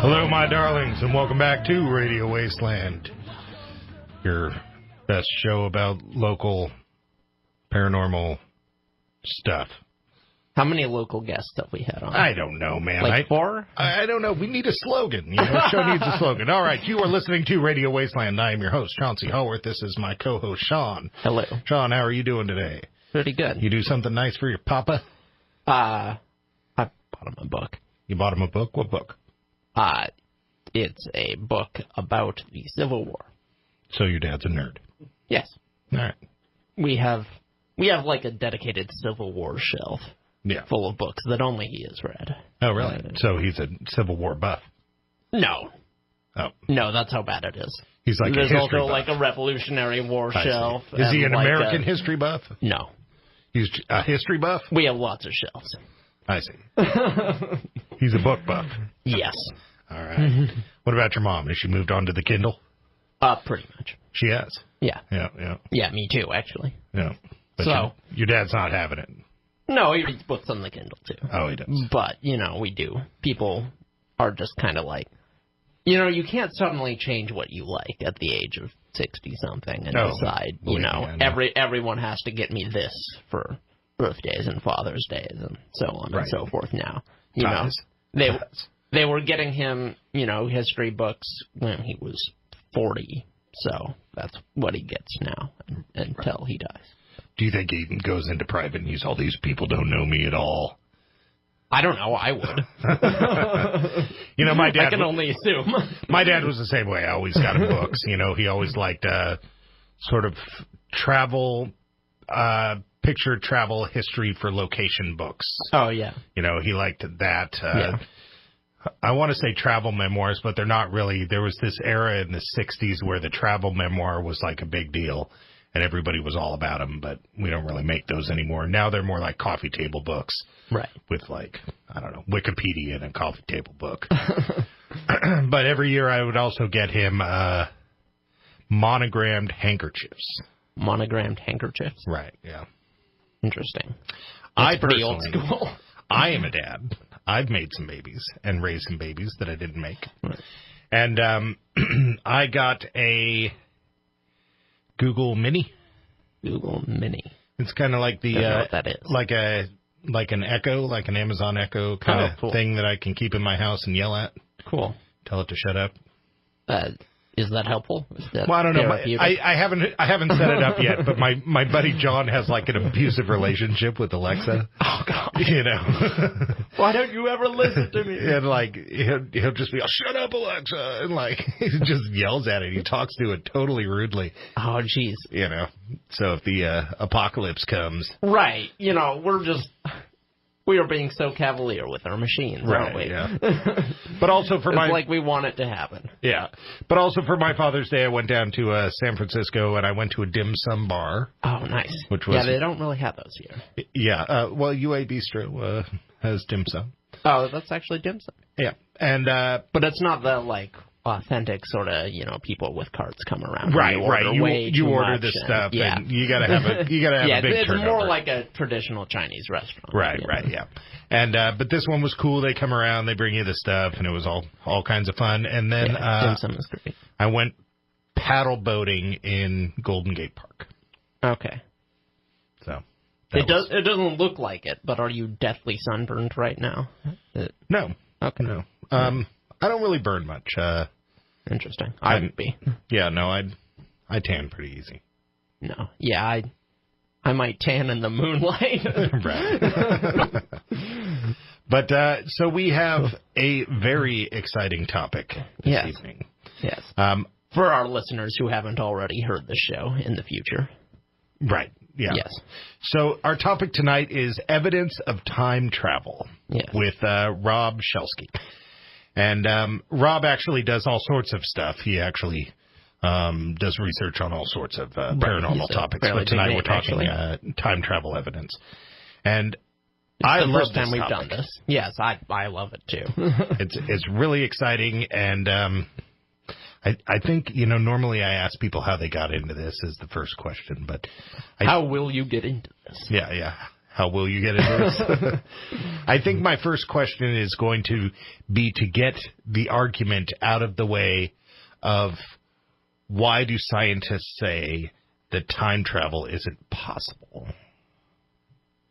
Hello, my darlings, and welcome back to Radio Wasteland, your best show about local paranormal stuff. How many local guests have we had on? I don't know, man. Like 4? I don't know. We need a slogan. You know, the show needs a slogan. All right, you are listening to Radio Wasteland. I am your host, Chauncey Haworth. This is my co-host, Sean. Hello. Sean, how are you doing today? Pretty good. You do something nice for your papa? I bought him a book. You bought him a book? What book? It's a book about the Civil War. So your dad's a nerd? Yes. All right. We have like a dedicated Civil War shelf. Yeah. Full of books that only he has read. Oh, really? So he's a Civil War buff? No. Oh. No, that's how bad it is. He's like There's a history also buff. like a Revolutionary War shelf. Is he an American history buff? No. He's a history buff? We have lots of shelves. I see. He's a book buff. Yes. All right. What about your mom? Has she moved on to the Kindle? Pretty much. She has? Yeah. Yeah. Yeah, me too, actually. Yeah. But so your dad's not having it. No, he reads books on the Kindle, too. Oh, he does. But, we do. People are just kind of like, you can't suddenly change what you like at the age of 60-something and decide, everyone has to get me this for birthdays and Father's Days and so on and so forth now. They were getting him, history books when he was 40, so that's what he gets now until he dies. Do you think he goes into private and he's all these people don't know me at all? I don't know. I would. My dad... I can only assume. My dad was the same way. I always got him books. He always liked sort of travel... picture travel history for location books. Oh, yeah. He liked that. I want to say travel memoirs, but they're not really. There was this era in the 60s where the travel memoir was like a big deal, and everybody was all about them, but we don't really make those anymore. Now they're more like coffee table books. Right. With Wikipedia and a coffee table book. But every year I would also get him monogrammed handkerchiefs. Monogrammed handkerchiefs? Right, yeah. Interesting. That's pretty old school. I am a dad. I've made some babies and raised some babies that I didn't make. Right. And I got a Google Mini. Google Mini. It's kind of like I don't know what that is. Like an Echo, like an Amazon Echo kind of thing that I can keep in my house and yell at. Cool. Tell it to shut up. Is that helpful? Well, I don't know. I haven't set it up yet, but my buddy John has like an abusive relationship with Alexa. Oh God! Why don't you ever listen to me? And like he'll just be, "Shut up, Alexa," and like he just yells at it. He talks to it totally rudely. Oh, jeez. So if the apocalypse comes, right? We are being so cavalier with our machines, aren't we? Yeah. But also it's like we want it to happen. Yeah. But also for my Father's Day, I went down to San Francisco and I went to a dim sum bar. Oh, nice. Which was, they don't really have those here. Yeah. Well, UA Bistro has dim sum. Oh, that's actually dim sum. Yeah. And but it's not the authentic sort of people with carts come around. Right. You order much this stuff, yeah. and you gotta have a big it's turnover. more like a traditional Chinese restaurant. Right. Yeah. And but this one was cool. They come around, they bring you the stuff, and it was all kinds of fun. And then dim sum is great. I went paddle boating in Golden Gate Park. Okay. So it doesn't look like it, but are you deathly sunburned right now? No. Okay. No. I don't really burn much. Interesting. I would be. Yeah, no, I tan pretty easy. No. Yeah, I might tan in the moonlight. Right. But so we have a very exciting topic this evening. Yes. For our listeners who haven't already heard the show in the future. Right. Yeah. Yes. So our topic tonight is evidence of time travel with Rob Shelsky. And Rob actually does all sorts of stuff. He actually does research on all sorts of paranormal topics. But tonight we're talking time travel evidence. And I love this topic. It's the first time we've done this. Yes, I love it too. It's really exciting, and I think normally I ask people how they got into this as the first question, but how will you get into this? Yeah. How will you get into this? I think my first question is going to be to get the argument out of the way of why do scientists say that time travel isn't possible?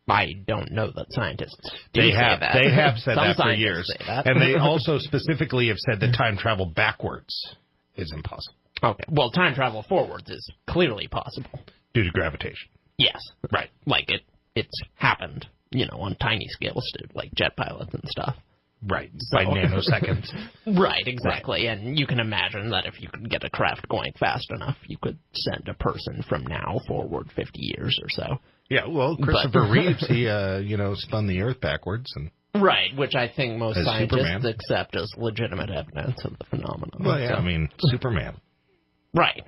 I don't know that scientists do say that. They have said that for years. Say that. And they also specifically have said that time travel backwards is impossible. Okay. Well, time travel forwards is clearly possible. Due to gravitation. Yes. Right. Like it's happened, on tiny scales to like jet pilots and stuff. Right. So, by nanoseconds. Right, exactly. Right. And you can imagine that if you could get a craft going fast enough, you could send a person from now forward 50 years or so. Yeah, well, Christopher Reeves, he, spun the Earth backwards. Right, which I think most scientists accept as legitimate evidence of the phenomenon. Well, yeah, so. Superman. Right.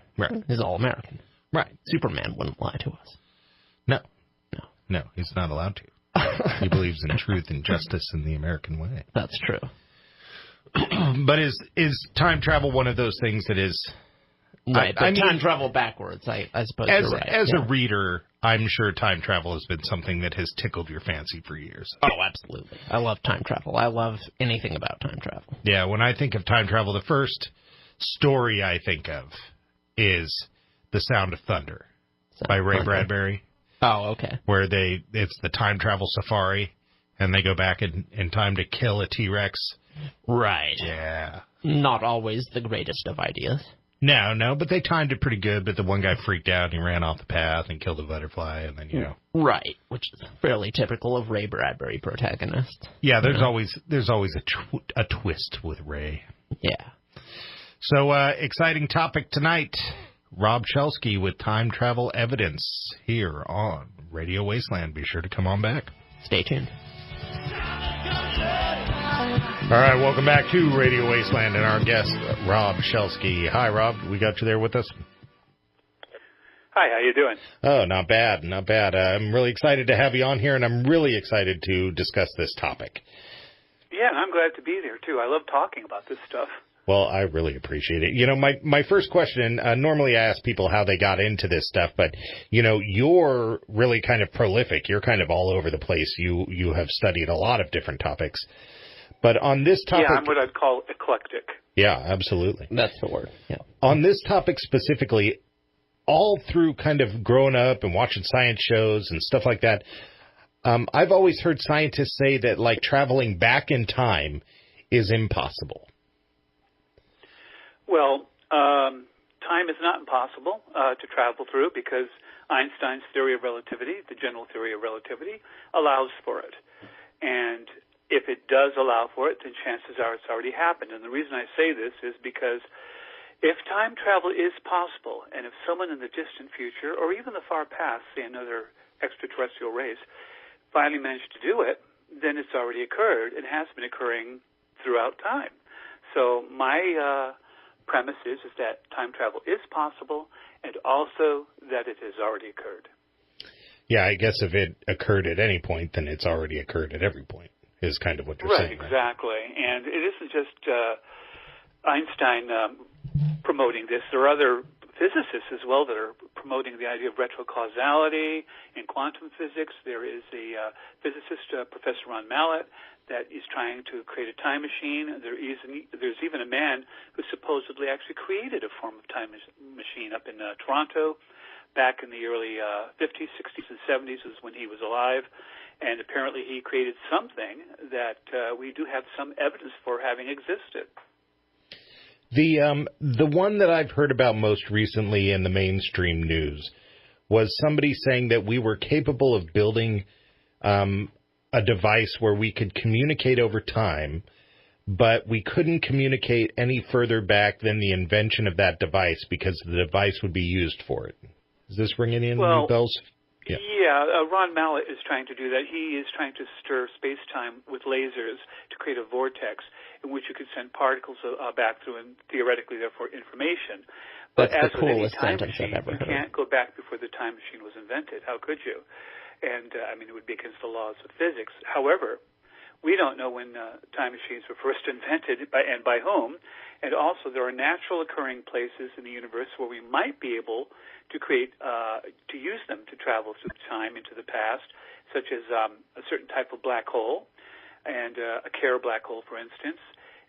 He's all-American. Right. Superman wouldn't lie to us. No, he's not allowed to. He believes in truth and justice in the American way. That's true. But is time travel one of those things that is... Right, but time travel backwards, I suppose you're right. As a reader, I'm sure time travel has been something that has tickled your fancy for years. Oh, absolutely. I love time travel. I love anything about time travel. Yeah, when I think of time travel, the first story I think of is The Sound of Thunder by Ray Bradbury. Oh, okay. Where it's the time travel safari, and they go back in time to kill a T-Rex. Right. Yeah. Not always the greatest of ideas. No, but they timed it pretty good, but the one guy freaked out, and he ran off the path and killed a butterfly, and then, Right, which is fairly typical of Ray Bradbury protagonists. Yeah, there's always a twist with Ray. Yeah. So, exciting topic tonight. Rob Shelsky with time travel evidence here on Radio Wasteland. Be sure to come on back. Stay tuned. All right, welcome back to Radio Wasteland and our guest, Rob Shelsky. Hi, Rob. We got you there with us? Hi, how you doing? Oh, not bad. I'm really excited to have you on here, and I'm really excited to discuss this topic. Yeah, and I'm glad to be there, too. I love talking about this stuff. Well, I really appreciate it. My first question, normally I ask people how they got into this stuff, but, you're really kind of prolific. You're kind of all over the place. You have studied a lot of different topics. But on this topic... Yeah, I'm what I'd call eclectic. Yeah, absolutely. That's the word. Yeah. On this topic specifically, all through kind of growing up and watching science shows and stuff like that, I've always heard scientists say that, like, traveling back in time is impossible. Well, time is not impossible to travel through because Einstein's theory of relativity, the general theory of relativity, allows for it. And if it does allow for it, then chances are it's already happened. And the reason I say this is because if time travel is possible, and if someone in the distant future, or even the far past, say another extraterrestrial race, finally managed to do it, then it's already occurred and has been occurring throughout time. So my premise is that time travel is possible and also that it has already occurred. Yeah, I guess if it occurred at any point, then it's already occurred at every point, is kind of what you're saying. Right, exactly. And it isn't just Einstein promoting this. There are other physicists as well that are promoting the idea of retrocausality in quantum physics. There is a physicist, Professor Ron Mallett, that is trying to create a time machine. There's even a man who supposedly actually created a form of time machine up in Toronto back in the early 50s, 60s, and 70s is when he was alive. And apparently he created something that we do have some evidence for having existed. The one that I've heard about most recently in the mainstream news was somebody saying that we were capable of building a device where we could communicate over time, but we couldn't communicate any further back than the invention of that device because the device would be used for it. Is this ringing in any bells? Yeah, Ron Mallett is trying to do that. He is trying to stir space-time with lasers to create a vortex in which you could send particles back through and theoretically, therefore, information. But That's as the coolest with any time sentence machine, I've ever heard. You can't go back before the time machine was invented. How could you? And, it would be against the laws of physics. However, We don't know when time machines were first invented and by whom. And also, there are natural occurring places in the universe where we might be able to create, to use them to travel through time into the past, such as a certain type of black hole, and a Kerr black hole, for instance.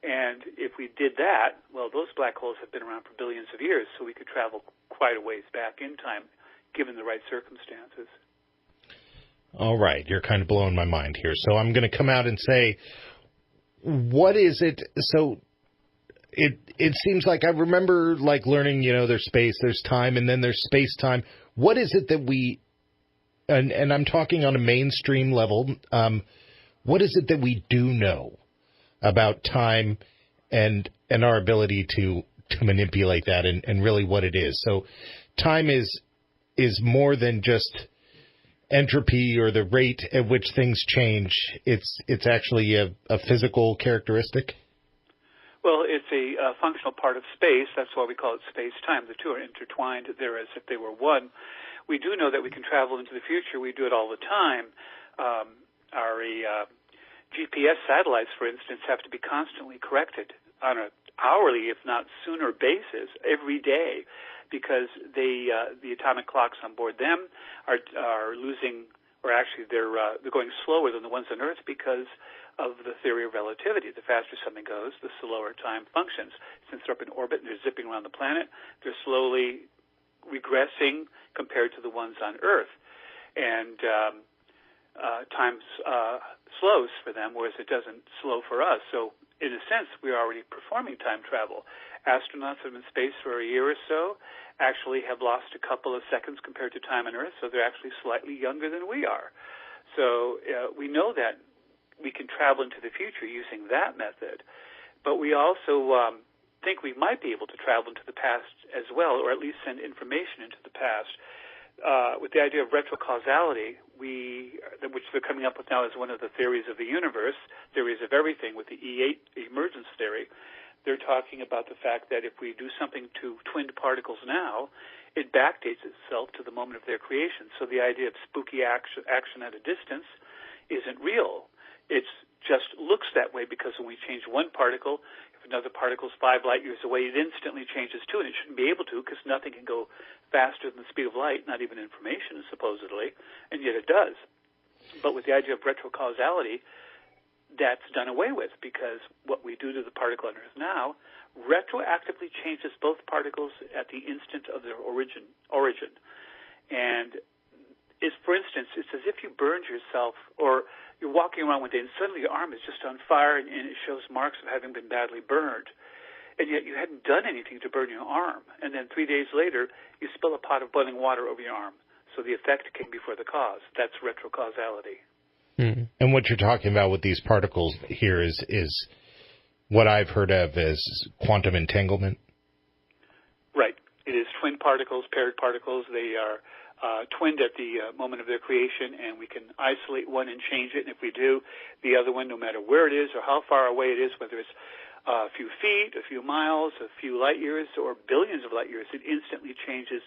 And if we did that, well, those black holes have been around for billions of years, so we could travel quite a ways back in time, given the right circumstances. All right, you're kind of blowing my mind here. So I'm going to come out and say, what is it? So it seems like I remember like learning, there's space, there's time, and then there's space-time. What is it that we, and I'm talking on a mainstream level, what is it that we do know about time and our ability to manipulate that and really what it is? So time is more than just entropy or the rate at which things change. It's actually a physical characteristic. Well, it's a functional part of space. That's why we call it space-time. The two are intertwined there as if they were one. We do know that we can travel into the future. We do it all the time. Our GPS satellites, for instance, have to be constantly corrected on an hourly, if not sooner, basis every day, because the atomic clocks on board them are losing, or actually they're going slower than the ones on Earth because of the theory of relativity. The faster something goes, the slower time functions. Since they're up in orbit and they're zipping around the planet, they're slowly regressing compared to the ones on Earth. And time slows for them, whereas it doesn't slow for us. So in a sense, we're already performing time travel. Astronauts that have been in space for a year or so actually have lost a couple of seconds compared to time on Earth, so they're actually slightly younger than we are. So we know that we can travel into the future using that method, but we also think we might be able to travel into the past as well, or at least send information into the past. With the idea of retrocausality, which they're coming up with now as one of the theories of the universe, theories of everything with the E8 emergence theory, they're talking about the fact that if we do something to twinned particles now, it backdates itself to the moment of their creation. So the idea of spooky action at a distance isn't real. It just looks that way because when we change one particle, if another particle is 5 light years away, it instantly changes too, and it shouldn't be able to because nothing can go faster than the speed of light, not even information, supposedly, and yet it does. But with the idea of retrocausality, that's done away with because what we do to the particle on Earth now retroactively changes both particles at the instant of their origin. And for instance, it's as if you burned yourself, or you're walking around one day and suddenly your arm is just on fire and it shows marks of having been badly burned. And yet you hadn't done anything to burn your arm. And then 3 days later, you spill a pot of boiling water over your arm. So the effect came before the cause. That's retrocausality. Mm. And what you're talking about with these particles here is what I've heard of as quantum entanglement. Right. It is twin particles, paired particles. They are twinned at the moment of their creation, and we can isolate one and change it. And if we do, the other one, no matter where it is or how far away it is, whether it's a few feet, a few miles, a few light years, or billions of light years, it instantly changes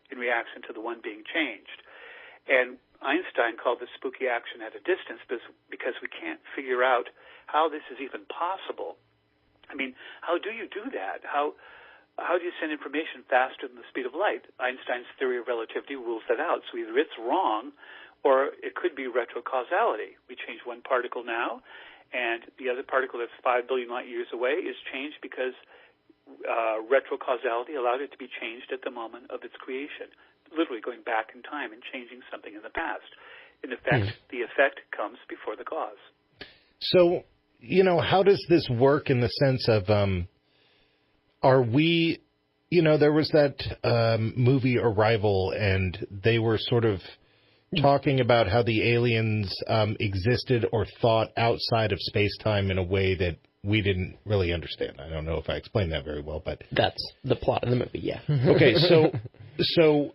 in reaction to the one being changed. And Einstein called this spooky action at a distance because we can't figure out how this is even possible. I mean, how do you do that? How do you send information faster than the speed of light? Einstein's theory of relativity rules that out. So either it's wrong or it could be retrocausality. We change one particle now, and the other particle that's 5 billion light years away is changed because retrocausality allowed it to be changed at the moment of its creation, literally going back in time and changing something in the past. In effect, the effect comes before the cause. So, how does this work in the sense of, are we, there was that movie Arrival, and they were sort of talking about how the aliens existed or thought outside of space-time in a way that we didn't really understand. I don't know if I explained that very well, but... That's the plot of the movie, yeah. Okay, so...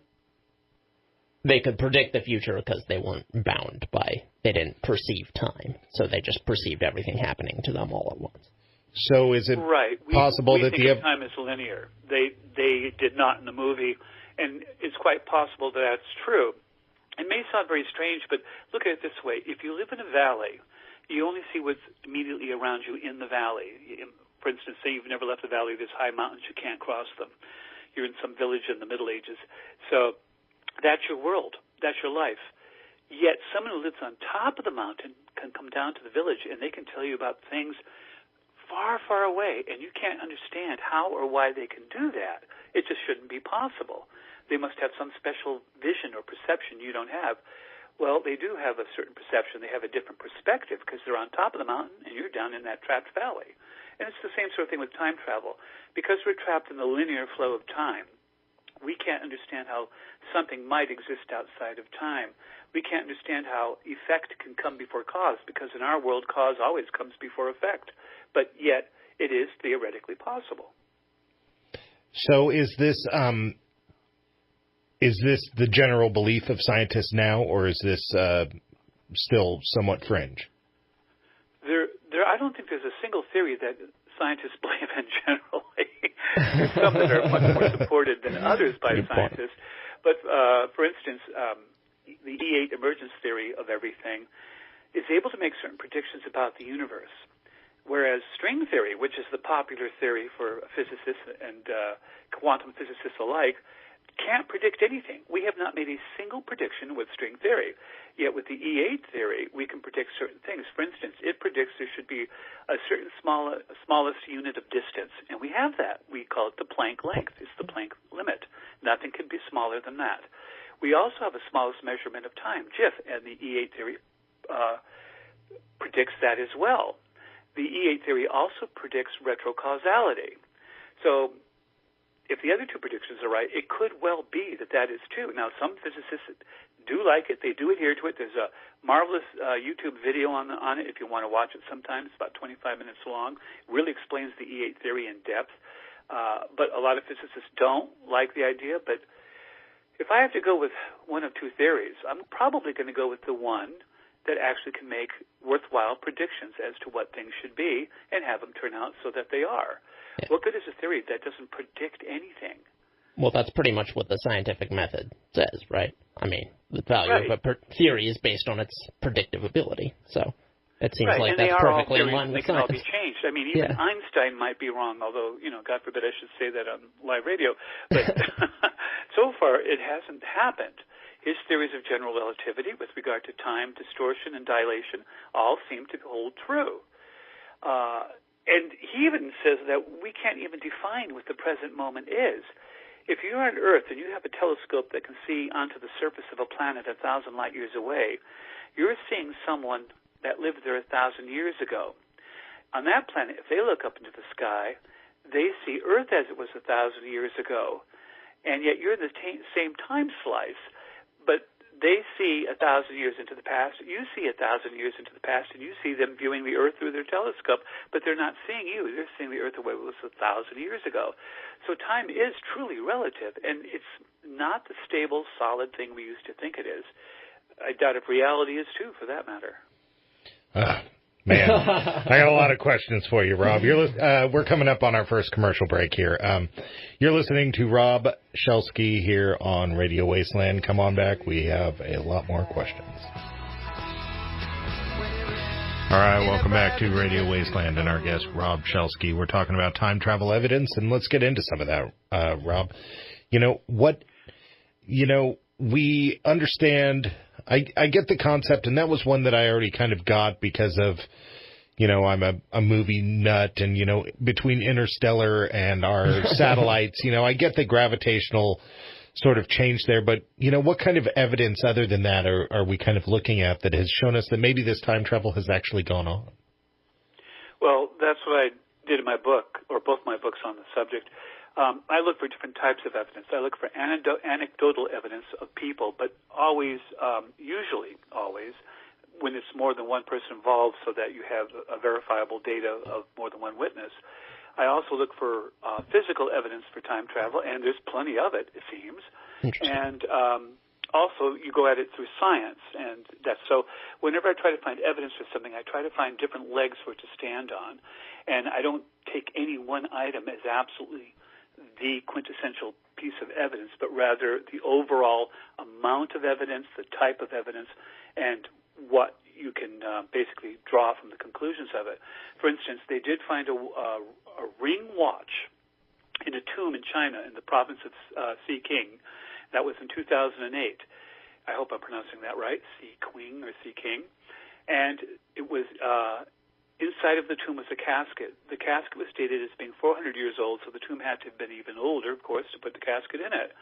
They could predict the future because they weren't bound by... They didn't perceive time, so they just perceived everything happening to them all at once. So is it possible we that think of time is linear. They did not in the movie, and it's quite possible that that's true. It may sound very strange, but look at it this way. If you live in a valley, you only see what's immediately around you in the valley. For instance, say you've never left the valley, there's high mountains, you can't cross them. You're in some village in the Middle Ages. So that's your world. That's your life. Yet someone who lives on top of the mountain can come down to the village, and they can tell you about things far, far away, and you can't understand how or why they can do that. It just shouldn't be possible. They must have some special vision or perception you don't have. Well, they do have a certain perception. They have a different perspective because they're on top of the mountain, and you're down in that trapped valley. And it's the same sort of thing with time travel. Because we're trapped in the linear flow of time, we can't understand how something might exist outside of time. We can't understand how effect can come before cause, because in our world, cause always comes before effect. But yet, it is theoretically possible. So is this the general belief of scientists now, or is this still somewhat fringe? I don't think there's a single theory that scientists believe in generally. There's some that are much more supported than others by scientists. But, for instance, the E8 emergence theory of everything is able to make certain predictions about the universe, whereas string theory, which is the popular theory for physicists and quantum physicists alike, can't predict anything. We have not made a single prediction with string theory. Yet with the E8 theory, we can predict certain things. For instance, it predicts there should be a certain smallest unit of distance, and we have that. We call it the Planck length. It's the Planck limit. Nothing can be smaller than that. We also have a smallest measurement of time, GIF, and the E8 theory predicts that as well. The E8 theory also predicts retrocausality. So if the other two predictions are right, it could well be that that is true. Now, some physicists do like it. They do adhere to it. There's a marvelous YouTube video on it if you want to watch it sometime. It's about 25 minutes long. It really explains the E8 theory in depth. But a lot of physicists don't like the idea. But if I have to go with one of two theories, I'm probably going to go with the one that actually can make worthwhile predictions as to what things should be and have them turn out so that they are. Yeah. What good is a theory that doesn't predict anything? Well, that's pretty much what the scientific method says, right? I mean, the value of a theory is based on its predictive ability. So it seems like that's perfectly in line with science. They can all be changed. I mean, even Einstein might be wrong, although, God forbid I should say that on live radio. But so far, it hasn't happened. His theories of general relativity with regard to time, distortion, and dilation all seem to hold true. And he even says that we can't even define what the present moment is. If you're on Earth and you have a telescope that can see onto the surface of a planet 1,000 light years away, you're seeing someone that lived there 1,000 years ago. On that planet, if they look up into the sky, they see Earth as it was 1,000 years ago, and yet you're in the same time slice, but they see 1,000 years into the past, you see 1,000 years into the past, and you see them viewing the Earth through their telescope, but they're not seeing you. They're seeing the Earth the way it was 1,000 years ago. So time is truly relative, and it's not the stable, solid thing we used to think it is. I doubt if reality is too, for that matter. Man, I got a lot of questions for you, Rob. We're coming up on our first commercial break here. You're listening to Rob Shelsky here on Radio Wasteland. Come on back. We have a lot more questions. All right, welcome back to Radio Wasteland and our guest, Rob Shelsky. We're talking about time travel evidence, and let's get into some of that, Rob. We understand... I get the concept, and that was one that I already kind of got because of, I'm a movie nut, and, between Interstellar and our satellites, I get the gravitational sort of change there. But, what kind of evidence other than that are we kind of looking at that has shown us that maybe this time travel has actually gone on? Well, that's what I did in my book, or both my books on the subject. I look for different types of evidence. I look for anecdotal evidence of people, but usually always, when it's more than one person involved so that you have a verifiable data of more than one witness. I also look for physical evidence for time travel, and there's plenty of it seems. And also, you go at it through science, and that's so. Whenever I try to find evidence for something, I try to find different legs for it to stand on, and I don't take any one item as absolutely the quintessential piece of evidence, but rather the overall amount of evidence, the type of evidence, and what you can basically draw from the conclusions of it. For instance, they did find a ring watch in a tomb in China in the province of Siqing. That was in 2008. I hope I'm pronouncing that right, Siqing or Siqing. And it was inside of the tomb was a casket. The casket was dated as being 400 years old, so the tomb had to have been even older, of course, to put the casket in it.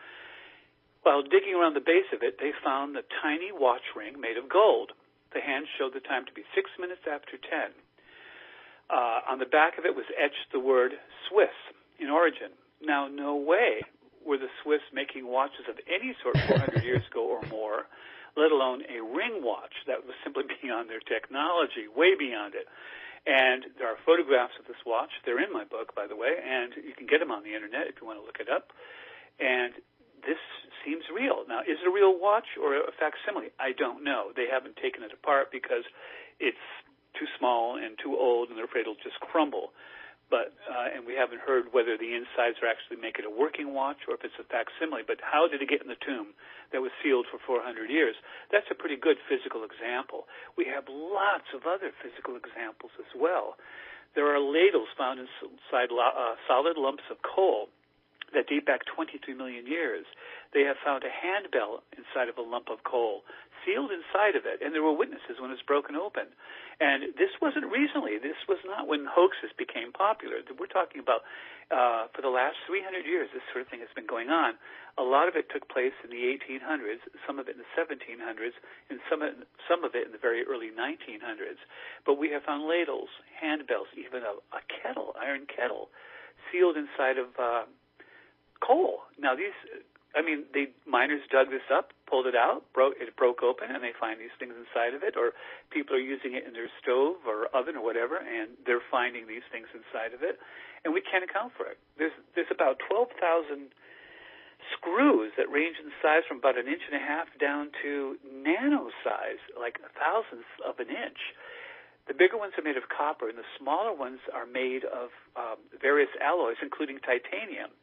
While digging around the base of it, they found a tiny watch ring made of gold. The hand showed the time to be 6 minutes after 10. On the back of it was etched the word Swiss in origin. Now, no way were the Swiss making watches of any sort 400 years ago or more, let alone a ring watch. That was simply beyond their technology, way beyond it. And there are photographs of this watch. They're in my book, by the way, and you can get them on the Internet if you want to look it up. And this seems real. Now, is it a real watch or a facsimile? I don't know. They haven't taken it apart because it's too small and too old, and they're afraid it'll just crumble. But and we haven't heard whether the insides are actually make it a working watch or if it's a facsimile. But how did it get in the tomb that was sealed for 400 years? That's a pretty good physical example. We have lots of other physical examples as well. There are ladles found inside solid lumps of coal that date back 23 million years. They have found a handbell inside of a lump of coal, sealed inside of it, and there were witnesses when it was broken open. And this wasn't recently. This was not when hoaxes became popular. We're talking about for the last 300 years, this sort of thing has been going on. A lot of it took place in the 1800s, some of it in the 1700s, and some of it in the very early 1900s. But we have found ladles, handbells, even a kettle, iron kettle, sealed inside of coal. Now, miners dug this up, pulled it out, it broke open, and they find these things inside of it, or people are using it in their stove or oven or whatever, and they're finding these things inside of it, and we can't account for it. There's about 12,000 screws that range in size from about 1.5 inches down to nano size, like a thousandth of an inch. The bigger ones are made of copper, and the smaller ones are made of various alloys, including titanium.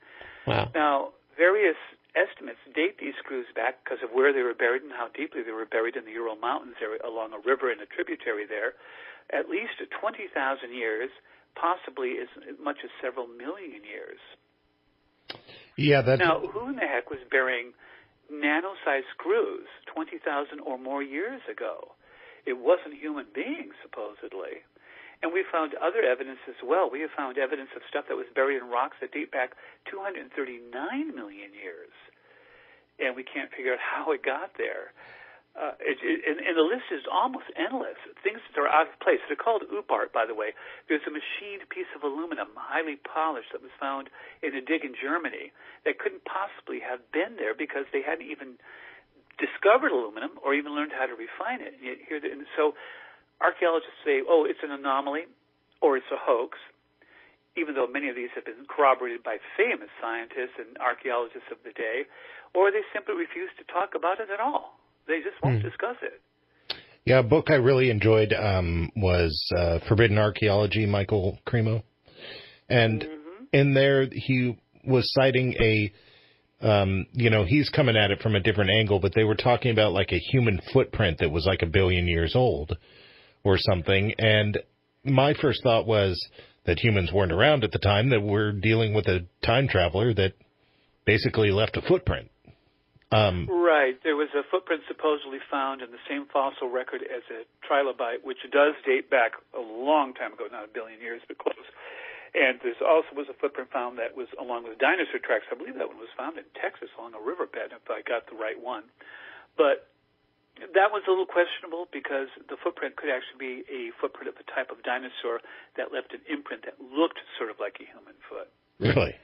Wow. Now, various estimates date these screws back because of where they were buried and how deeply they were buried in the Ural Mountains area, along a river and a tributary there, at least 20,000 years, possibly as much as several million years. Yeah, Now, who in the heck was burying nano-sized screws 20,000 or more years ago? It wasn't human beings, supposedly. And we found other evidence as well. We have found evidence of stuff that was buried in rocks that date back 239 million years. And we can't figure out how it got there. And the list is almost endless. Things that are out of place. They're called UPART, by the way. There's a machined piece of aluminum, highly polished, that was found in a dig in Germany that couldn't possibly have been there because they hadn't even discovered aluminum or even learned how to refine it. And so archaeologists say, oh, it's an anomaly or it's a hoax, even though many of these have been corroborated by famous scientists and archaeologists of the day, or they simply refuse to talk about it at all. They just won't discuss it. Yeah, a book I really enjoyed was Forbidden Archaeology, Michael Cremo. And in there he was citing he's coming at it from a different angle, but they were talking about like a human footprint that was like 1 billion years old or something. And my first thought was that humans weren't around at the time, that we're dealing with a time traveler that basically left a footprint. Right. There was a footprint supposedly found in the same fossil record as a trilobite, which does date back a long time ago, not 1 billion years, but close. And there also was a footprint found that was along with dinosaur tracks. I believe that one was found in Texas along a riverbed, if I got the right one. But that was a little questionable because the footprint could actually be a footprint of a type of dinosaur that left an imprint that looked sort of like a human foot. Really?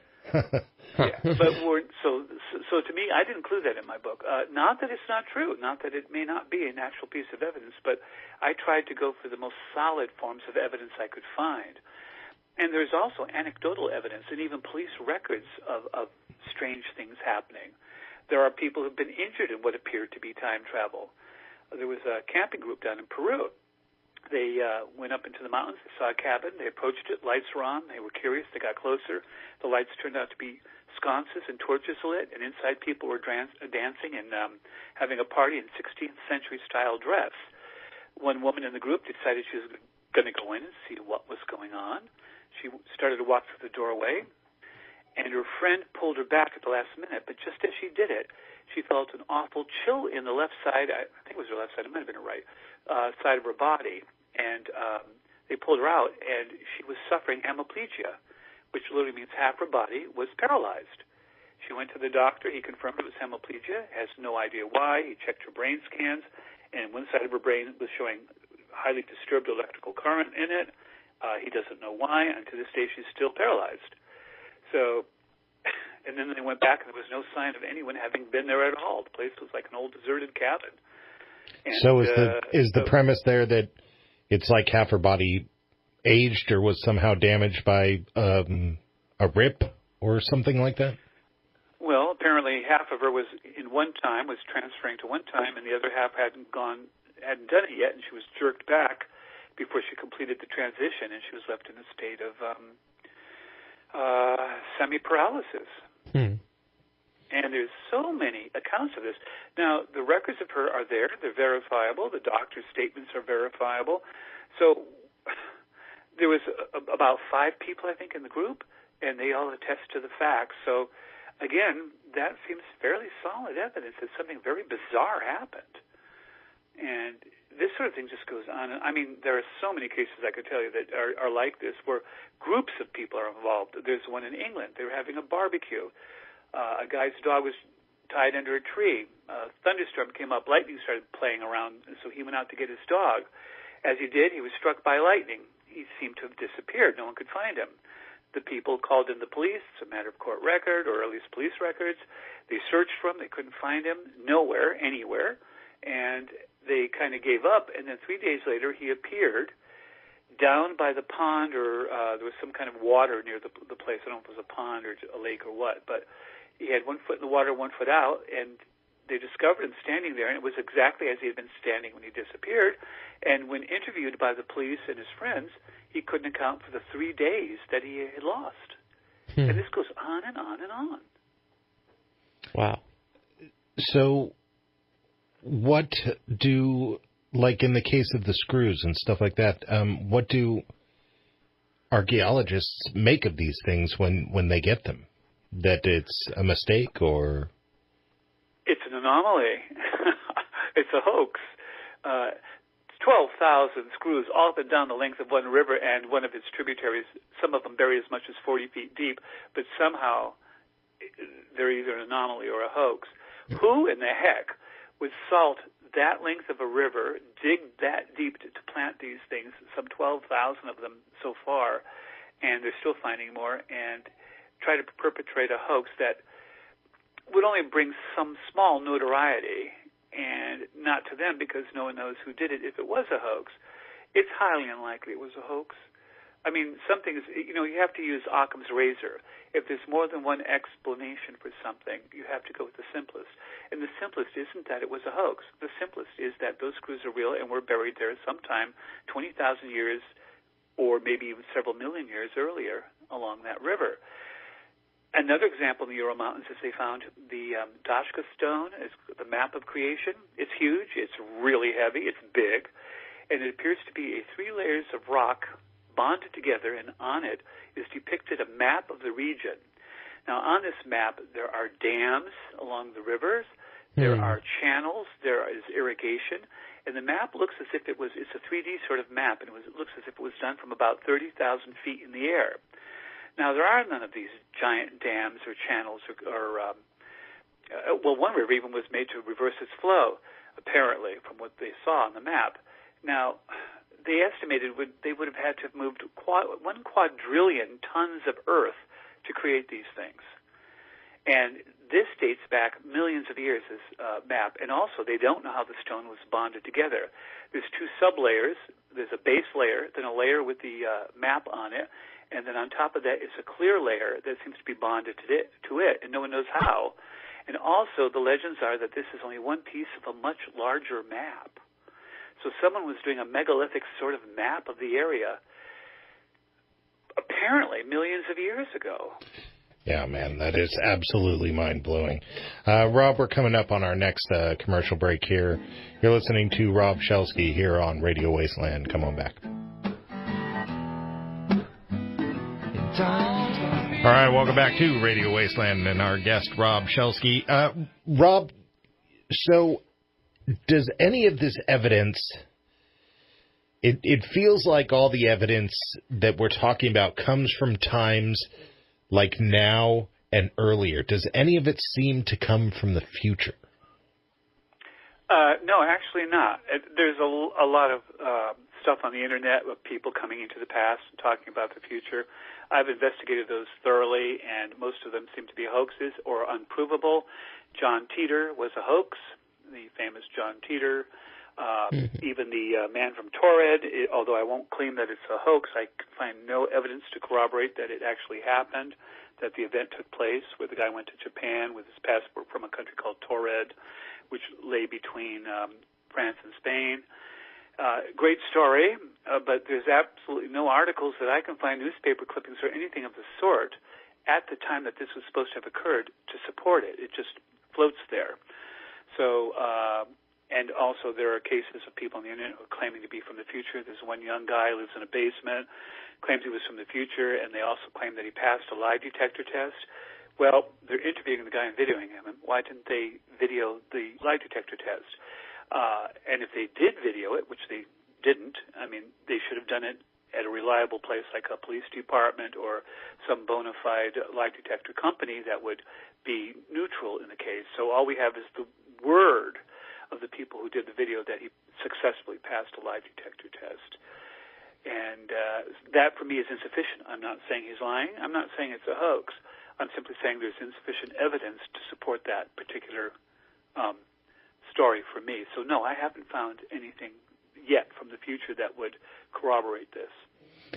Yeah. But so to me, I didn't include that in my book. Not that it's not true, not that it may not be an actual piece of evidence, but I tried to go for the most solid forms of evidence I could find. And there's also anecdotal evidence and even police records of strange things happening. There are people who've been injured in what appeared to be time travel. There was a camping group down in Peru. They went up into the mountains. They saw a cabin. They approached it. Lights were on. They were curious. They got closer. The lights turned out to be sconces and torches lit, and inside people were dancing and having a party in 16th century style dress. one woman in the group decided she was going to go in and see what was going on. She started to walk through the doorway, and her friend pulled her back at the last minute. But just as she did it, she felt an awful chill in the left side. I think it was her left side. It might have been her right side of her body. And they pulled her out, and she was suffering hemiplegia, which literally means half her body was paralyzed. She went to the doctor. He confirmed it was hemiplegia, has no idea why. He checked her brain scans, and one side of her brain was showing highly disturbed electrical current in it. He doesn't know why, and to this day she's still paralyzed. So, and then they went back, and there was no sign of anyone having been there at all. The place was like an old deserted cabin. And, so is the premise there that it's like half her body aged or was somehow damaged by a rip or something like that? Well, apparently half of her was transferring to one time, and the other half hadn't done it yet, and she was jerked back before she completed the transition, and she was left in a state of semi-paralysis. And there's so many accounts of this. Now, the records of her are there. They're verifiable. The doctor's statements are verifiable. So there was about 5 people, I think, in the group, and they all attest to the facts. So, again, that seems fairly solid evidence that something very bizarre happened. And this sort of thing just goes on. I mean, there are so many cases I could tell you that are like this, where groups of people are involved. There's one in England. They were having a barbecue. A guy's dog was tied under a tree. A thunderstorm came up. Lightning started playing around, so he went out to get his dog. As he did, he was struck by lightning. He seemed to have disappeared. No one could find him. The people called in the police. It's a matter of court record, or at least police records. They searched for him. They couldn't find him nowhere, anywhere. And they kind of gave up. And then 3 days later, he appeared down by the pond, or there was some kind of water near the place. I don't know if it was a pond or a lake or what, but he had 1 foot in the water, 1 foot out, and they discovered him standing there, and it was exactly as he had been standing when he disappeared. And when interviewed by the police and his friends, he couldn't account for the 3 days that he had lost. And this goes on and on and on. Wow. So what do, like in the case of the screws and stuff like that, what do archaeologists make of these things when they get them? That it's a mistake, or? It's an anomaly. It's a hoax. 12,000 screws all up and down the length of one river and one of its tributaries. Some of them bury as much as 40 feet deep, but somehow they're either an anomaly or a hoax. Who in the heck would salt that length of a river, dig that deep to plant these things, some 12,000 of them so far, and they're still finding more, and try to perpetrate a hoax that would only bring some small notoriety, and not to them because no one knows who did it if it was a hoax. It's highly unlikely it was a hoax. I mean, something is, you have to use Occam's razor. If there's more than one explanation for something, you have to go with the simplest. And the simplest isn't that it was a hoax. The simplest is that those screws are real and were buried there sometime 20,000 years or maybe even several million years earlier along that river. Another example in the Ural Mountains is they found the Dashka stone, is the map of creation. It's huge, it's really heavy, it's big, and it appears to be 3 layers of rock bonded together, and on it is depicted a map of the region. Now, on this map, there are dams along the rivers, there are channels, there is irrigation, and the map looks as if it's a 3D sort of map, and it looks as if it was done from about 30,000 feet in the air. Now, there are none of these giant dams or channels, well, one river even was made to reverse its flow, apparently, from what they saw on the map. Now, they estimated they would have had to have moved 1 quadrillion tons of earth to create these things. And this dates back millions of years, this map. And also, they don't know how the stone was bonded together. There's 2 sublayers. There's a base layer, then a layer with the map on it, and then on top of that is a clear layer that seems to be bonded to it, and no one knows how. And also, the legends are that this is only one piece of a much larger map. So someone was doing a megalithic sort of map of the area, apparently millions of years ago. Yeah, man, that is absolutely mind-blowing. Rob, we're coming up on our next commercial break here. You're listening to Rob Shelsky here on Radio Wasteland. Come on back. All right, welcome back to Radio Wasteland and our guest, Rob Shelsky. Rob, so does any of this evidence, it feels like all the evidence that we're talking about comes from times like now and earlier. Does any of it seem to come from the future? No, actually not. There's a lot of stuff on the Internet of people coming into the past and talking about the future. I've investigated those thoroughly, and most of them seem to be hoaxes or unprovable. John Teeter was a hoax, the famous John Teeter. Even the man from Torred, although I won't claim that it's a hoax, I find no evidence to corroborate that it actually happened, that the event took place where the guy went to Japan with his passport from a country called Torred, which lay between France and Spain. Great story, but there's absolutely no articles that I can find, newspaper clippings or anything of the sort, at the time that this was supposed to have occurred to support it. It just floats there. So, and also there are cases of people on the Internet claiming to be from the future. There's one young guy who lives in a basement, claims he was from the future, and they also claim that he passed a lie detector test. Well, they're interviewing the guy and videoing him, and why didn't they video the lie detector test? And if they did video it, which they didn't, I mean, they should have done it at a reliable place like a police department or some bona fide lie detector company that would be neutral in the case. So all we have is the word of the people who did the video that he successfully passed a lie detector test. And that, for me, is insufficient. I'm not saying he's lying. I'm not saying it's a hoax. I'm simply saying there's insufficient evidence to support that particular story for me. So, no, I haven't found anything yet from the future that would corroborate this.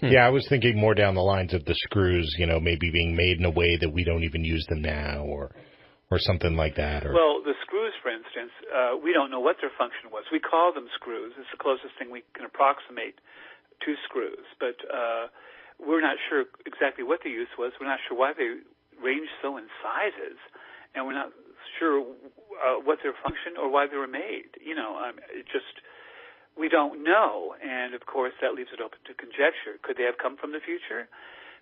Yeah, I was thinking more down the lines of the screws, maybe being made in a way that we don't even use them now or something like that. Or... Well, the screws, for instance, we don't know what their function was. We call them screws. It's the closest thing we can approximate to screws. But we're not sure exactly what the use was. We're not sure why they range so in sizes. And we're not sure what their function or why they were made. We don't know. And, of course, that leaves it open to conjecture. Could they have come from the future?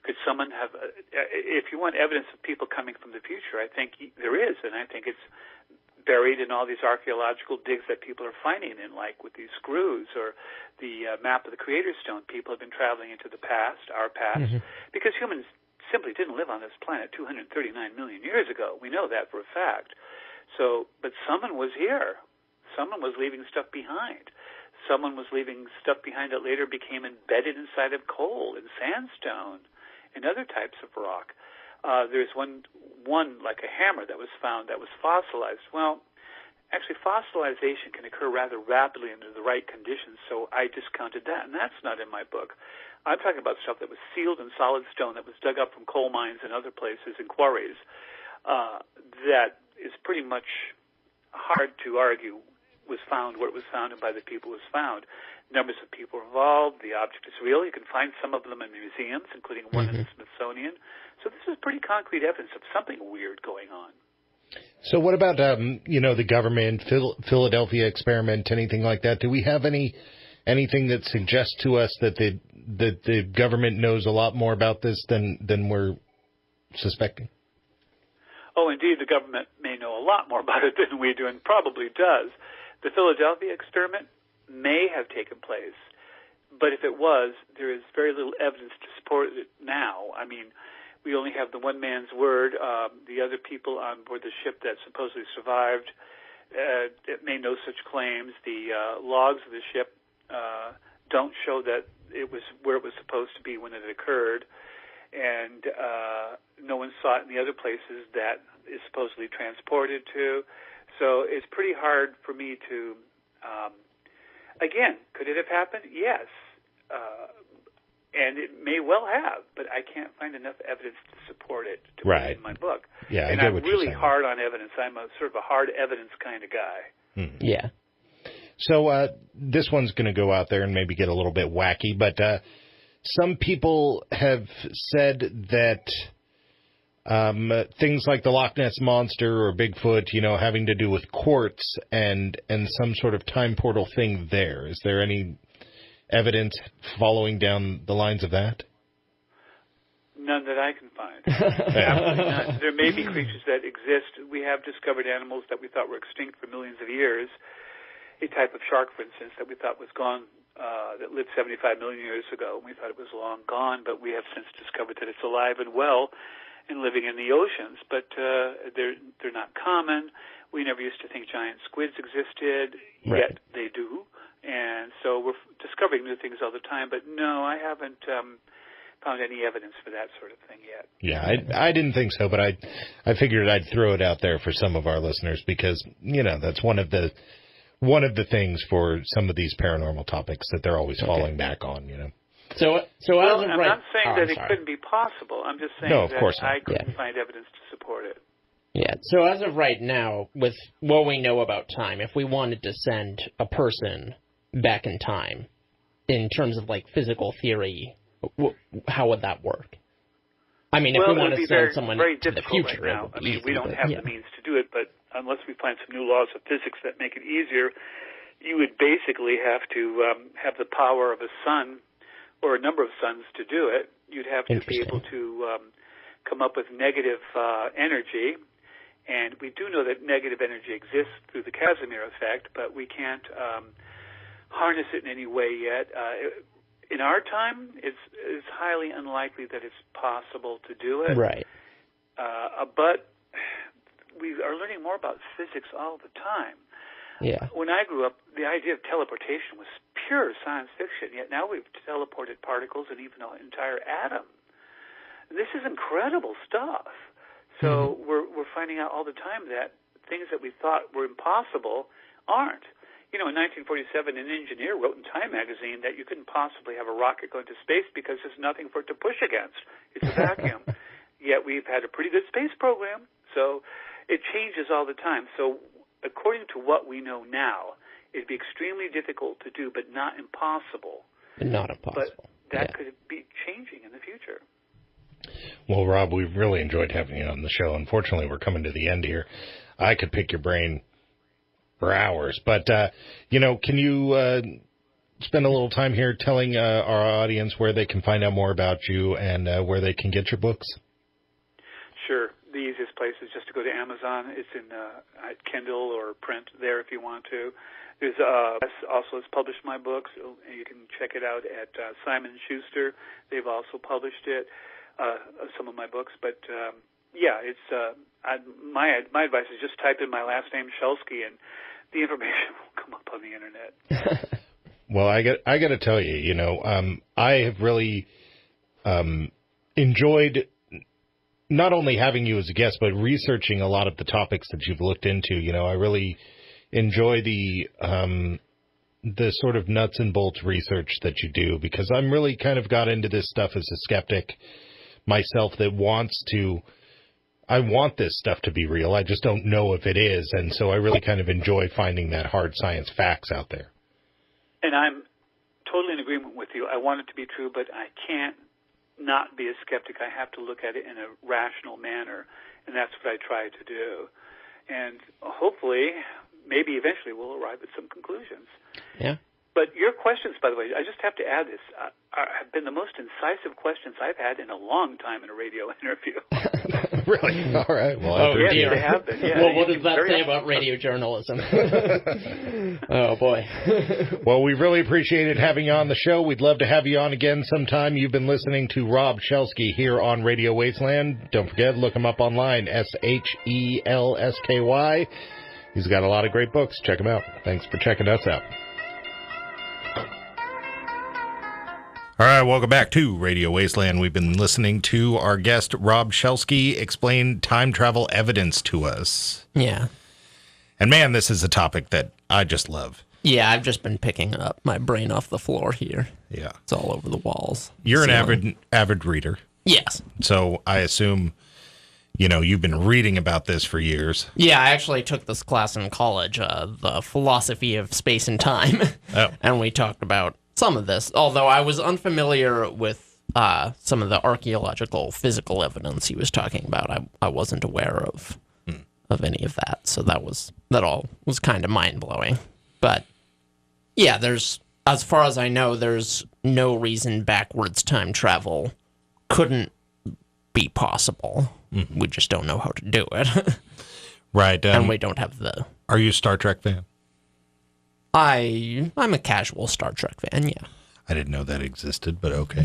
Could someone have, if you want evidence of people coming from the future, I think there is, and I think it's buried in all these archaeological digs that people are finding in, like with these screws or the map of the Creator Stone. People have been traveling into the past, our past, because humans simply didn't live on this planet 239 million years ago. We know that for a fact. So, but someone was here. Someone was leaving stuff behind. Someone was leaving stuff behind that later became embedded inside of coal and sandstone and other types of rock. There's one like a hammer that was found that was fossilized. Well, actually, fossilization can occur rather rapidly under the right conditions, so I discounted that, and that's not in my book. I'm talking about stuff that was sealed in solid stone that was dug up from coal mines and other places and quarries. That is pretty much hard to argue was found where it was found and by the people it was found. Numbers of people involved. The object is real. You can find some of them in museums, including one in the Smithsonian. So this is pretty concrete evidence of something weird going on. So what about, the government, Philadelphia experiment, anything like that? Do we have anything that suggests to us that the government knows a lot more about this than we're suspecting? Oh, indeed, the government may know a lot more about it than we do, and probably does. The Philadelphia experiment may have taken place, but if it was, there is very little evidence to support it now. I mean, we only have the one man's word. The other people on board the ship that supposedly survived made no such claims. The logs of the ship don't show that it was where it was supposed to be when it occurred, and no one saw it in the other places that is supposedly transported to. So it's pretty hard for me to, again, could it have happened? Yes. And it may well have, but I can't find enough evidence to support it to put it in my book. Yeah, and I'm really hard on evidence. I'm a sort of a hard evidence kind of guy. Yeah. So this one's going to go out there and maybe get a little bit wacky, but some people have said that things like the Loch Ness Monster or Bigfoot, having to do with quartz and some sort of time portal thing there. Is there any evidence following down the lines of that? None that I can find. Absolutely none. There may be creatures that exist. We have discovered animals that we thought were extinct for millions of years. A type of shark, for instance, that we thought was gone, that lived 75 million years ago. We thought it was long gone, but we have since discovered that it's alive and well and living in the oceans. But they're not common. We never used to think giant squids existed, yet they do. And so we're discovering new things all the time. But no, I haven't found any evidence for that sort of thing yet. Yeah, I didn't think so, but I figured I'd throw it out there for some of our listeners because, that's one of the things for some of these paranormal topics that they're always falling back on, So I'm not saying that it couldn't be possible. I'm just saying that I couldn't find evidence to support it. Yeah, so as of right now, with what we know about time, if we wanted to send a person back in time, in terms of, physical theory, how would that work? I mean, if we want to send someone to the future, right we don't have the means to do it, but unless we find some new laws of physics that make it easier, you would basically have to have the power of a sun or a number of suns to do it. You'd have to be able to come up with negative energy, and we do know that negative energy exists through the Casimir effect, but we can't harness it in any way yet. In our time, it's highly unlikely that it's possible to do it. Right. But we are learning more about physics all the time. Yeah. When I grew up, the idea of teleportation was pure science fiction, yet now we've teleported particles and even an entire atom. This is incredible stuff. So we're finding out all the time that things that we thought were impossible aren't. In 1947, an engineer wrote in Time magazine that you couldn't possibly have a rocket go into space because there's nothing for it to push against. It's a vacuum. Yet we've had a pretty good space program. So it changes all the time. So according to what we know now, it'd be extremely difficult to do, but not impossible. Not impossible. But that could be changing in the future. Well, Rob, we've really enjoyed having you on the show. Unfortunately, we're coming to the end here. I could pick your brain for hours, but, can you spend a little time here telling our audience where they can find out more about you and where they can get your books? Sure. The easiest place is just to go to Amazon. It's in Kindle or print there if you want to. There's also has published my books. You can check it out at Simon & Schuster. They've also published it, some of my books. But it's my advice is just type in my last name, Shelsky, and the information will come up on the internet. Well, I got to tell you, I have really enjoyed not only having you as a guest, but researching a lot of the topics that you've looked into. I really enjoy the sort of nuts and bolts research that you do, because I'm really kind of got into this stuff as a skeptic myself that I want this stuff to be real. I just don't know if it is. And so I really kind of enjoy finding that hard science facts out there. And I'm totally in agreement with you. I want it to be true, but I can't not be a skeptic. I have to look at it in a rational manner, and that's what I try to do. And hopefully, maybe eventually we'll arrive at some conclusions. Yeah. But your questions, by the way, I just have to add this, have been the most incisive questions I've had in a long time in a radio interview. Really? All right. Well, yes, they have been. Yeah, well, what does that say about radio journalism? Oh, boy. Well, we really appreciated having you on the show. We'd love to have you on again sometime. You've been listening to Rob Shelsky here on Radio Wasteland. Don't forget, look him up online, Shelsky. He's got a lot of great books. Check him out. Thanks for checking us out. All right, welcome back to Radio Wasteland. We've been listening to our guest, Rob Shelsky, explain time travel evidence to us. Yeah. And man, this is a topic that I just love. Yeah, I've just been picking up my brain off the floor here. Yeah. It's all over the walls. You're an avid reader. Yes. So I assume, you've been reading about this for years. Yeah, I actually took this class in college, the philosophy of space and time. Oh. And we talked about some of this, although I was unfamiliar with some of the archaeological physical evidence he was talking about, I wasn't aware of any of that. So that all was kind of mind-blowing. But yeah, as far as I know, there's no reason backwards time travel couldn't be possible. We just don't know how to do it. Right. And we don't have the... Are you a Star Trek fan? I'm a casual Star Trek fan, yeah. I didn't know that existed, but okay.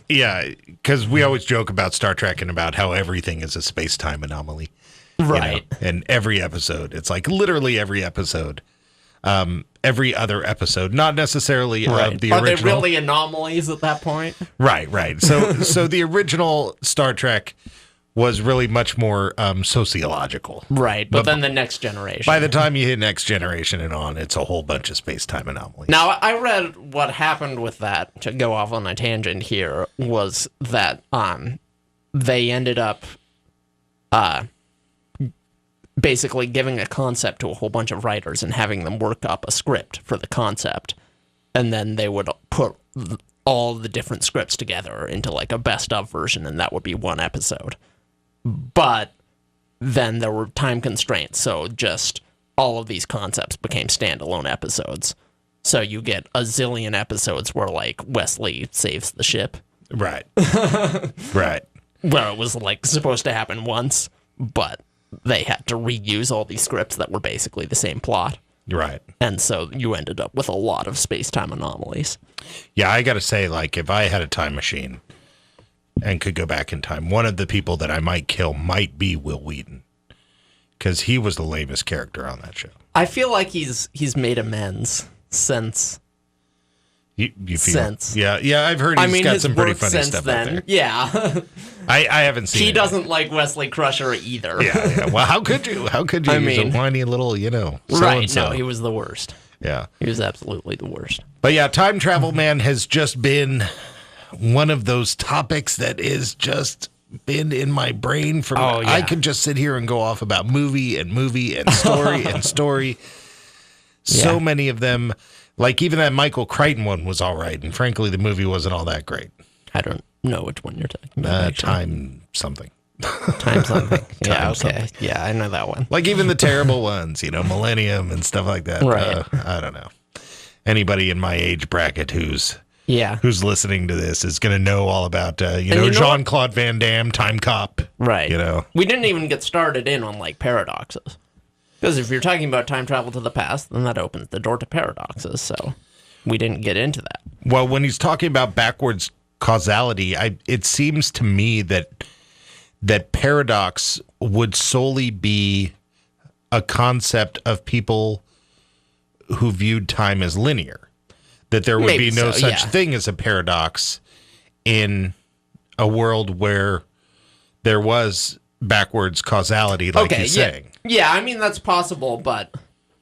Yeah, because we always joke about Star Trek and about how everything is a space-time anomaly. Right. You know? And every episode, it's like literally every episode, every other episode, not necessarily of the original. Are they really anomalies at that point? Right. So the original Star Trek was really much more sociological. Right, but then the Next Generation. By the time you hit Next Generation and on, it's a whole bunch of space-time anomalies. Now, I read what happened with that, to go off on a tangent here, was that they ended up basically giving a concept to a whole bunch of writers and having them work up a script for the concept, and then they would put all the different scripts together into like a best-of version, and that would be one episode. But then there were time constraints, so just all of these concepts became standalone episodes. So you get a zillion episodes where, like, Wesley saves the ship. Right. Right. Well, it was, like, supposed to happen once, but they had to reuse all these scripts that were basically the same plot. Right. And so you ended up with a lot of space-time anomalies. Yeah, I gotta say, like, if I had a time machine and could go back in time, one of the people that I might kill might be Will Wheaton, because he was the lamest character on that show. I feel like he's made amends since. You feel? Since. Yeah, I've heard he's got some pretty funny stuff then. out there. Yeah. I haven't seen He doesn't like Wesley Crusher either. Yeah. Well, how could you? How could you? He's a whiny little, Right, no, he was the worst. Yeah. He was absolutely the worst. But yeah, time travel, man, has just been one of those topics that is just been in my brain for I could just sit here and go off about movie and story and story. So many of them, like even that Michael Crichton one was all right, and frankly the movie wasn't all that great. I don't know which one you're talking about. Time something. Time something. Yeah, okay. Something. Yeah, I know that one. Like even the terrible ones, Millennium and stuff like that. Right. I don't know. Anybody in my age bracket who's listening to this is going to know all about, Jean-Claude Van Damme, Time Cop. Right. We didn't even get started on, like, paradoxes. Because if you're talking about time travel to the past, then that opens the door to paradoxes, so we didn't get into that. Well, when he's talking about backwards causality, it seems to me that paradox would solely be a concept of people who viewed time as linear. That there would be no such thing as a paradox in a world where there was backwards causality, like he's saying. Yeah, I mean, that's possible, but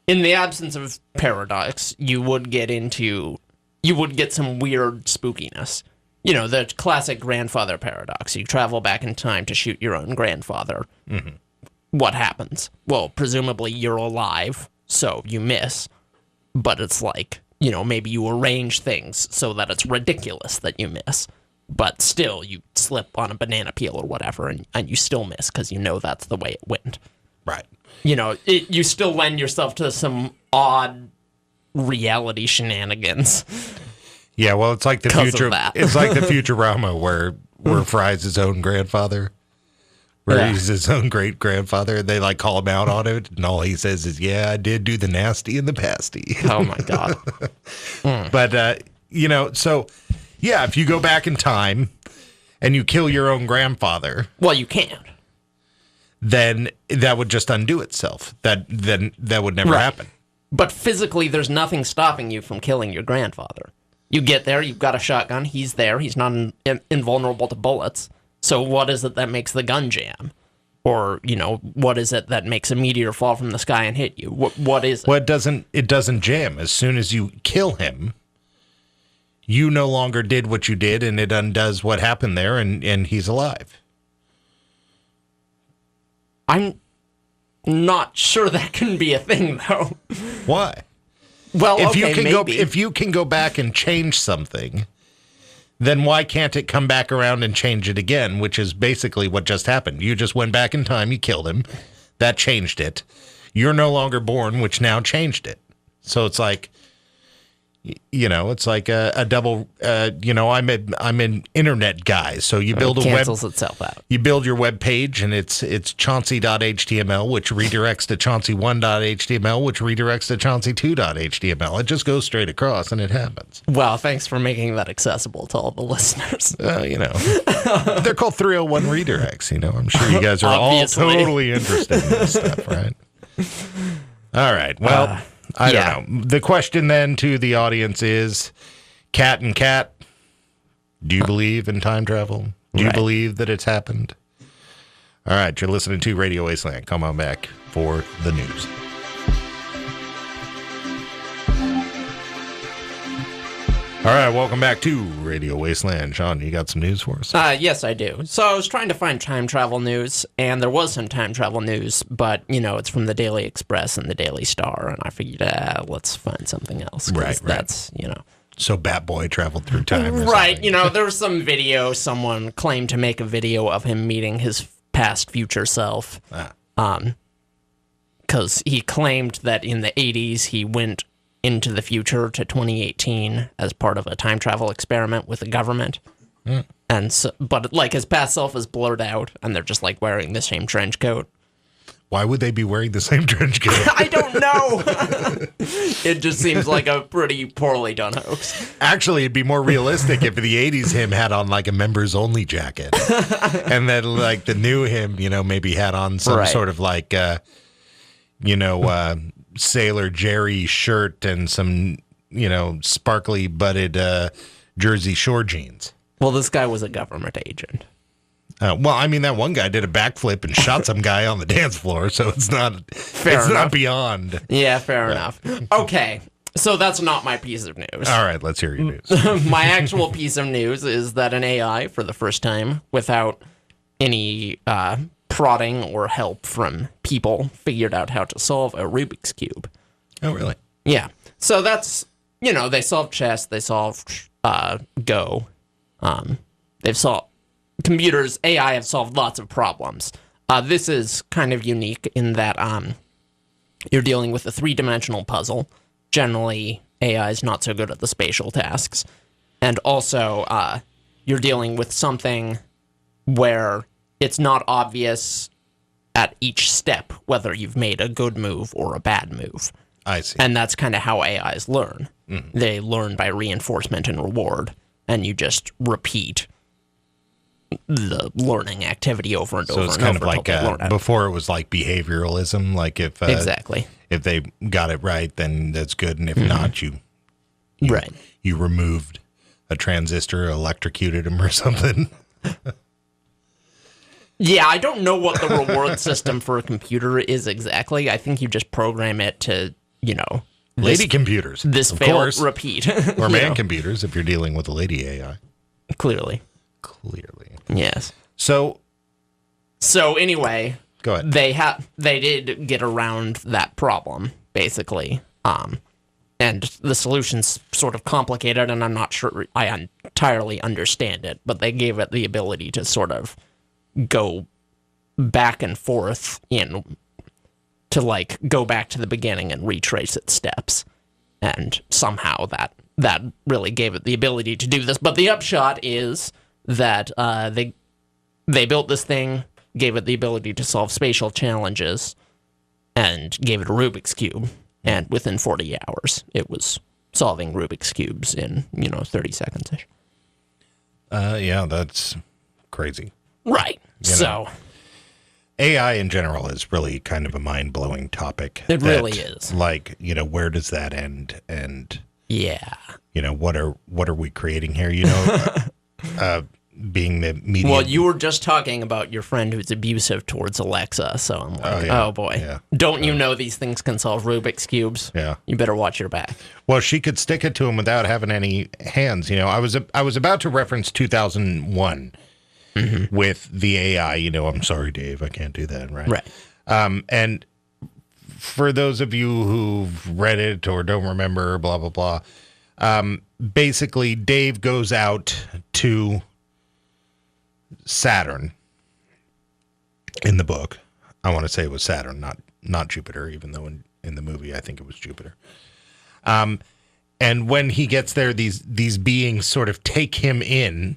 in the absence of paradox, you would get some weird spookiness. The classic grandfather paradox. You travel back in time to shoot your own grandfather. Mm-hmm. What happens? Well, presumably you're alive, so you miss. But it's like, maybe you arrange things so that it's ridiculous that you miss. But still, you slip on a banana peel or whatever, and you still miss because that's the way it went. Right. You still lend yourself to some odd reality shenanigans. Yeah, well, it's like the future. It's like the Futurama where Fry's his own grandfather, where he's his own great grandfather, and they like call him out on it, and all he says is, "Yeah, I did do the nasty and the pasty." Oh my god! But so yeah, if you go back in time and you kill your own grandfather, well, you can't. Then that would just undo itself. That would never happen. But physically, there's nothing stopping you from killing your grandfather. You get there, you've got a shotgun, he's there, he's not invulnerable to bullets. So what is it that makes the gun jam? Or, what is it that makes a meteor fall from the sky and hit you? What is it? Well, it doesn't jam. As soon as you kill him, you no longer did what you did, and it undoes what happened there, and he's alive. I'm not sure that can be a thing, though. Why? Well, if you can go back and change something, then why can't it come back around and change it again, which is basically what just happened. You just went back in time, you killed him. That changed it. You're no longer born, which now changed it. So it's like, it's like a double, I'm an internet guy. So you build cancels itself out. You build your web page and it's Chauncey.html, which redirects to Chauncey1.html, which redirects to Chauncey2.html. It just goes straight across and it happens. Well, thanks for making that accessible to all the listeners. They're called 301 redirects. I'm sure you guys are all totally interested in this stuff, right? All right. Well, I don't know. The question then to the audience is, Cat and Cat, do you believe in time travel? Do you believe that it's happened? All right. You're listening to Radio Wasteland. Come on back for the news. All right, welcome back to Radio Wasteland. Sean, you got some news for us? Yes, I do. So I was trying to find time travel news, and there was some time travel news, but, it's from the Daily Express and the Daily Star, and I figured, let's find something else. Right. That's, So Batboy traveled through time or right, something. There was some video, someone claimed to make a video of him meeting his past future self. Because he claimed that in the 80s he went into the future to 2018 as part of a time travel experiment with the government. And so, but his past self is blurred out and they're just wearing the same trench coat. Why would they be wearing the same trench coat? I don't know. It just seems like a pretty poorly done hoax. Actually, it'd be more realistic if the 80s him had on a members only jacket. And then the new him, maybe had on some sort of Sailor Jerry shirt and some, sparkly butted Jersey Shore jeans. Well, this guy was a government agent. That one guy did a backflip and shot some guy on the dance floor, so it's not not beyond. Yeah, fair enough. Okay, so that's not my piece of news. All right, let's hear your news. My actual piece of news is that an AI, for the first time, without any prodding or help from people, figured out how to solve a Rubik's Cube. Oh, really? Yeah. So that's, they solved chess, they solved Go. They've solved computers, AI have solved lots of problems. This is kind of unique in that you're dealing with a three-dimensional puzzle. Generally, AI is not so good at the spatial tasks. And also, you're dealing with something where it's not obvious at each step whether you've made a good move or a bad move. I see. And that's kind of how AIs learn. They learn by reinforcement and reward, and you just repeat the learning activity over and over and over. So it's kind of before it was behavioralism, if exactly. If they got it right, then that's good, and if not, you removed a transistor, electrocuted them or something. Yeah, I don't know what the reward system for a computer is exactly. I think you just program it to, lady computers. This fail, repeat. Or man computers if you're dealing with a lady AI. Clearly. Yes. So anyway, go ahead. They did get around that problem, basically. And the solution's sort of complicated, and I'm not sure I entirely understand it, but they gave it the ability to sort of go back and forth to go back to the beginning and retrace its steps. And somehow that really gave it the ability to do this. But the upshot is that they built this thing, gave it the ability to solve spatial challenges, and gave it a Rubik's Cube. And within 40 hours, it was solving Rubik's Cubes in, 30 seconds-ish. Yeah, that's crazy. Right. AI in general is really kind of a mind-blowing topic. It really is. Where does that end? And yeah, what are we creating here? Being the media. Well, you were just talking about your friend who's abusive towards Alexa, so I'm like, oh boy. Yeah. Don't you know these things can solve Rubik's Cubes? Yeah. You better watch your back. Well, she could stick it to him without having any hands. I was about to reference 2001 with the AI. I'm sorry, Dave, I can't do that, right? Right. And for those of you who've read it or don't remember, blah, blah, blah, basically Dave goes out to Saturn in the book. I want to say it was Saturn, not Jupiter, even though in the movie I think it was Jupiter. And when he gets there, these beings sort of take him in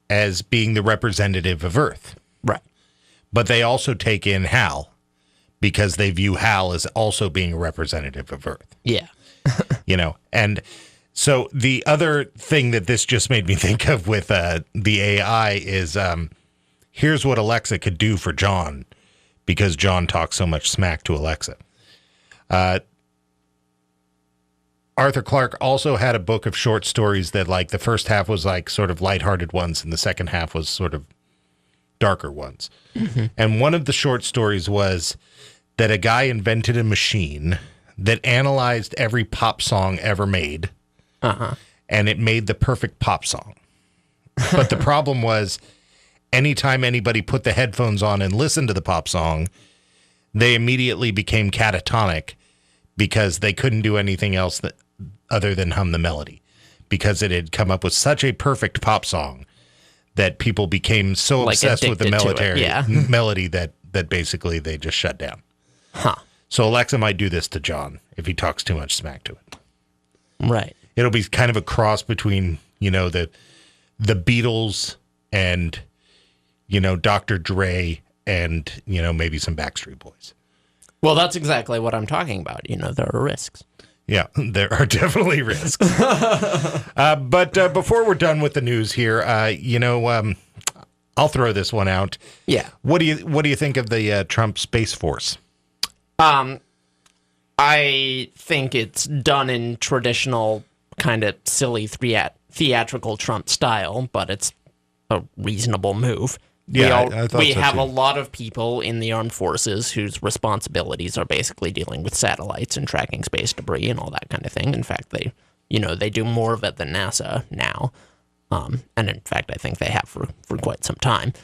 as being the representative of Earth. Right. But they also take in Hal because they view Hal as also being a representative of Earth. Yeah. And so the other thing that this just made me think of with the AI is here's what Alexa could do for John because John talks so much smack to Alexa. Arthur Clarke also had a book of short stories that, like, the first half was like sort of lighthearted ones and the second half was sort of darker ones. And one of the short stories was that a guy invented a machine that analyzed every pop song ever made, and it made the perfect pop song. But the problem was, anytime anybody put the headphones on and listened to the pop song, they immediately became catatonic because they couldn't do anything else other than hum the melody, because it had come up with such a perfect pop song that people became so obsessed with the melody that basically they just shut down. So Alexa might do this to John if he talks too much smack to it. Right. It'll be kind of a cross between, the Beatles and, Dr. Dre and, maybe some Backstreet Boys. Well, that's exactly what I'm talking about. There are risks. Yeah, there are definitely risks. But before we're done with the news here, I'll throw this one out. Yeah. What do you think of the Trump Space Force? I think it's done in traditional kind of silly theatrical Trump style, but it's a reasonable move. Yeah, we have a lot of people in the armed forces whose responsibilities are basically dealing with satellites and tracking space debris and all that kind of thing. In fact, they do more of it than NASA now. And in fact, I think they have for quite some time.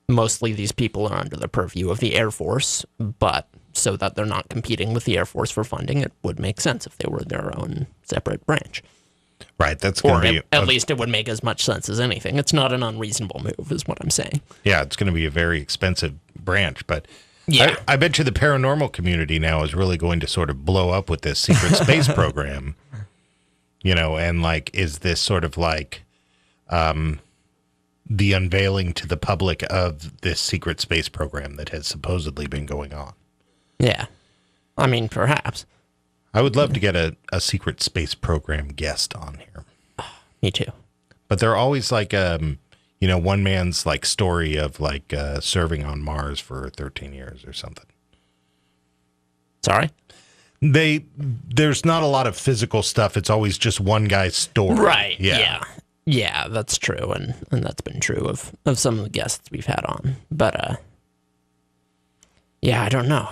Mostly these people are under the purview of the Air Force, but so that they're not competing with the Air Force for funding, it would make sense if they were their own separate branch. Right, that's going to be... At least it would make as much sense as anything. It's not an unreasonable move, is what I'm saying. Yeah, it's going to be a very expensive branch, but yeah. I bet you the paranormal community now is really going to sort of blow up with this secret space program, and like, is this sort of like the unveiling to the public of this secret space program that has supposedly been going on? Yeah. I mean, perhaps. I would love to get a secret space program guest on here. Me too. But they're always like, one man's like story of like serving on Mars for 13 years or something. Sorry? There's not a lot of physical stuff. It's always just one guy's story. Right. Yeah. Yeah, that's true. And that's been true of some of the guests we've had on. But, yeah, I don't know.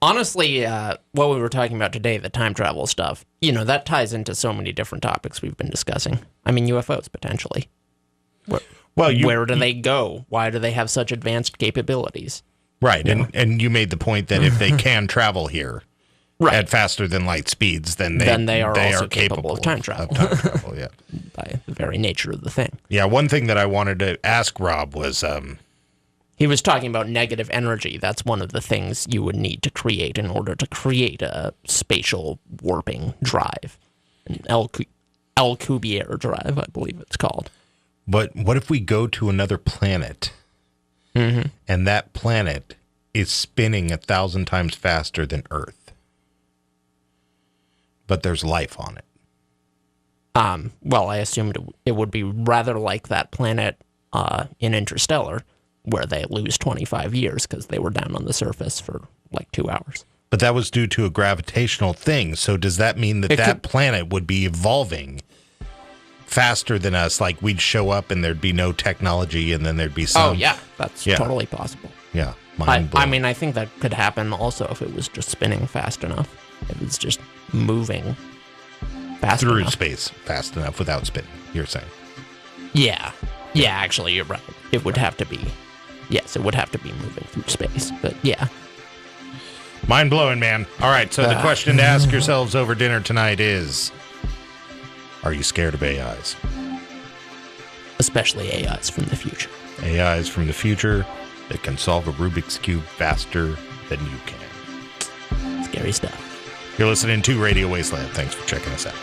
Honestly, what we were talking about today, the time travel stuff, that ties into so many different topics we've been discussing. I mean, UFOs, potentially. Where do they go? Why do they have such advanced capabilities? Right, and you made the point that if they can travel here at faster than light speeds, then they are also capable of time travel. Yeah. By the very nature of the thing. Yeah, one thing that I wanted to ask Rob was... he was talking about negative energy. That's one of the things you would need to create in order to create a spatial warping drive. An Alcubierre drive, I believe it's called. But what if we go to another planet, and that planet is spinning 1,000 times faster than Earth, but there's life on it? Well, I assumed it would be rather like that planet in Interstellar, where they lose 25 years because they were down on the surface for like 2 hours. But that was due to a gravitational thing. So does that mean that planet would be evolving faster than us? Like we'd show up and there'd be no technology and then there'd be some... Oh, yeah. That's totally possible. Yeah. I mean, I think that could happen also if it was just spinning fast enough. If it's just moving fast enough. Through space fast enough without spinning, you're saying? Yeah. Yeah, actually, you're right. It would have to be... Yes, it would have to be moving through space, but yeah. Mind-blowing, man. All right, so the question to ask yourselves over dinner tonight is, are you scared of AIs? Especially AIs from the future. AIs from the future that can solve a Rubik's Cube faster than you can. Scary stuff. You're listening to Radio Wasteland. Thanks for checking us out.